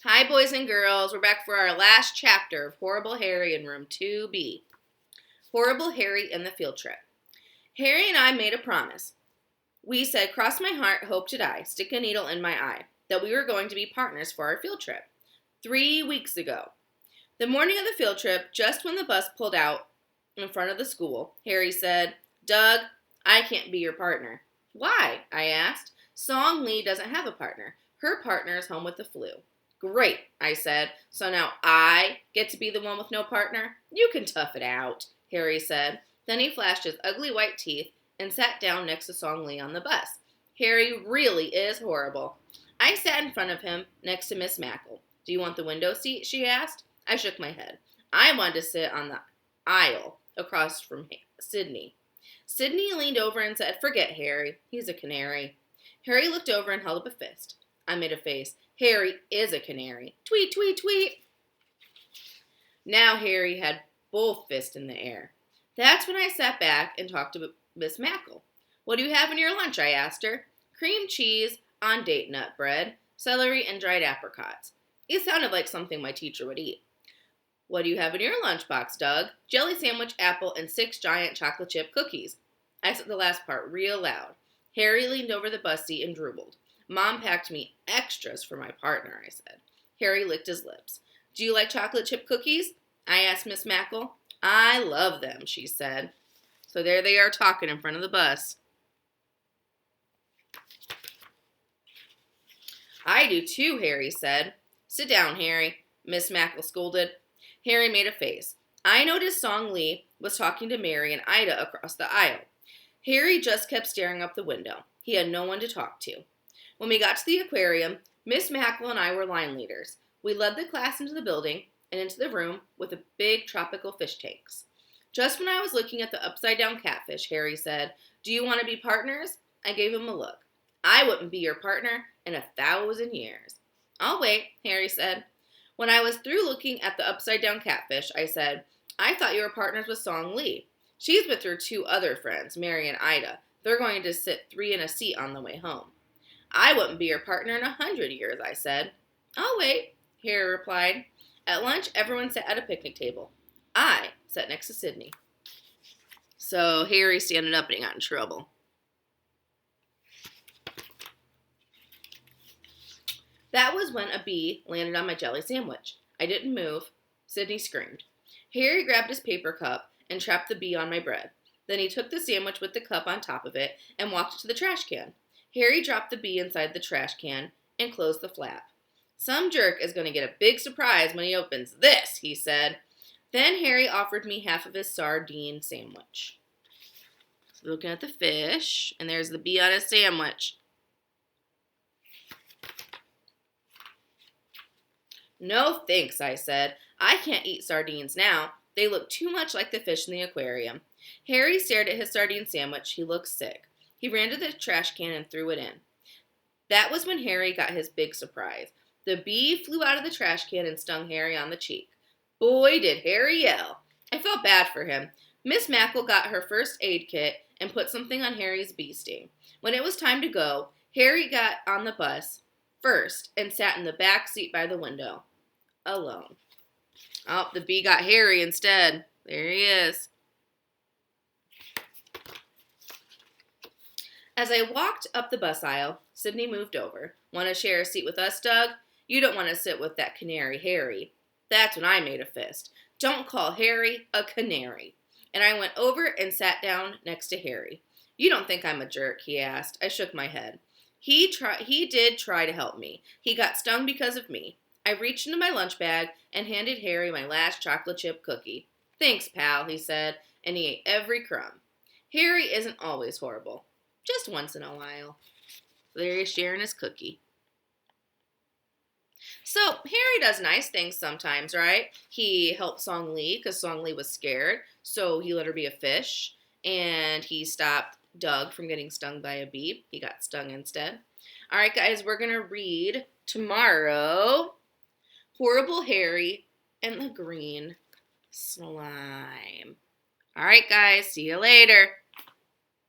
Hi, boys and girls. We're back for our last chapter of Horrible Harry in room 2B. Horrible Harry and the field trip. Harry and I made a promise. We said, cross my heart, hope to die, stick a needle in my eye, that we were going to be partners for our field trip. 3 weeks ago. The morning of the field trip, just when the bus pulled out in front of the school, Harry said, Doug, I can't be your partner. Why? I asked. Song Lee doesn't have a partner. Her partner is home with the flu. Great, I said. So now I get to be the one with no partner? You can tough it out, Harry said. Then he flashed his ugly white teeth and sat down next to Song Lee on the bus. Harry really is horrible. I sat in front of him next to Miss Mackle. Do you want the window seat? She asked. I shook my head. I wanted to sit on the aisle across from Sydney. Sydney leaned over and said, Forget Harry. He's a canary. Harry looked over and held up a fist. I made a face. Harry is a canary. Tweet, tweet, tweet. Now Harry had both fists in the air. That's when I sat back and talked to Miss Mackle. What do you have in your lunch? I asked her. Cream cheese on date nut bread, celery, and dried apricots. It sounded like something my teacher would eat. What do you have in your lunchbox, Doug? Jelly sandwich, apple, and 6 giant chocolate chip cookies. I said the last part real loud. Harry leaned over the bus seat and droobled. Mom packed me extras for my partner, I said. Harry licked his lips. Do you like chocolate chip cookies? I asked Miss Mackle. I love them, she said. So there they are talking in front of the bus. I do too, Harry said. Sit down, Harry, Miss Mackle scolded. Harry made a face. I noticed Song Lee was talking to Mary and Ida across the aisle. Harry just kept staring up the window. He had no one to talk to. When we got to the aquarium, Miss Mackle and I were line leaders. We led the class into the building and into the room with the big tropical fish tanks. Just when I was looking at the upside-down catfish, Harry said, Do you want to be partners? I gave him a look. I wouldn't be your partner in 1,000 years. I'll wait, Harry said. When I was through looking at the upside-down catfish, I said, I thought you were partners with Song Lee. She's with her 2 other friends, Mary and Ida. They're going to sit 3 in a seat on the way home. I wouldn't be your partner in 100 years, I said. I'll wait, Harry replied. At lunch, everyone sat at a picnic table. I sat next to Sydney. So Harry standing up and he got in trouble. That was when a bee landed on my jelly sandwich. I didn't move. Sydney screamed. Harry grabbed his paper cup and trapped the bee on my bread. Then he took the sandwich with the cup on top of it and walked it to the trash can. Harry dropped the bee inside the trash can and closed the flap. Some jerk is going to get a big surprise when he opens this, he said. Then Harry offered me half of his sardine sandwich. So looking at the fish, and there's the bee on his sandwich. No thanks, I said. I can't eat sardines now. They look too much like the fish in the aquarium. Harry stared at his sardine sandwich. He looked sick. He ran to the trash can and threw it in. That was when Harry got his big surprise. The bee flew out of the trash can and stung Harry on the cheek. Boy, did Harry yell. I felt bad for him. Miss Mackle got her first aid kit and put something on Harry's bee sting. When it was time to go, Harry got on the bus first and sat in the back seat by the window, alone. Oh, the bee got Harry instead. There he is. As I walked up the bus aisle, Sydney moved over. Want to share a seat with us, Doug? You don't want to sit with that canary, Harry. That's when I made a fist. Don't call Harry a canary. And I went over and sat down next to Harry. You don't think I'm a jerk, he asked. I shook my head. He did try to help me. He got stung because of me. I reached into my lunch bag and handed Harry my last chocolate chip cookie. Thanks, pal, he said, and he ate every crumb. Harry isn't always horrible. Just once in a while. There he's sharing his cookie. So, Harry does nice things sometimes, right? He helped Song Lee because Song Lee was scared, so he let her be a fish. And he stopped Doug from getting stung by a bee. He got stung instead. All right, guys, we're going to read tomorrow Horrible Harry and the Green Slime. All right, guys, see you later.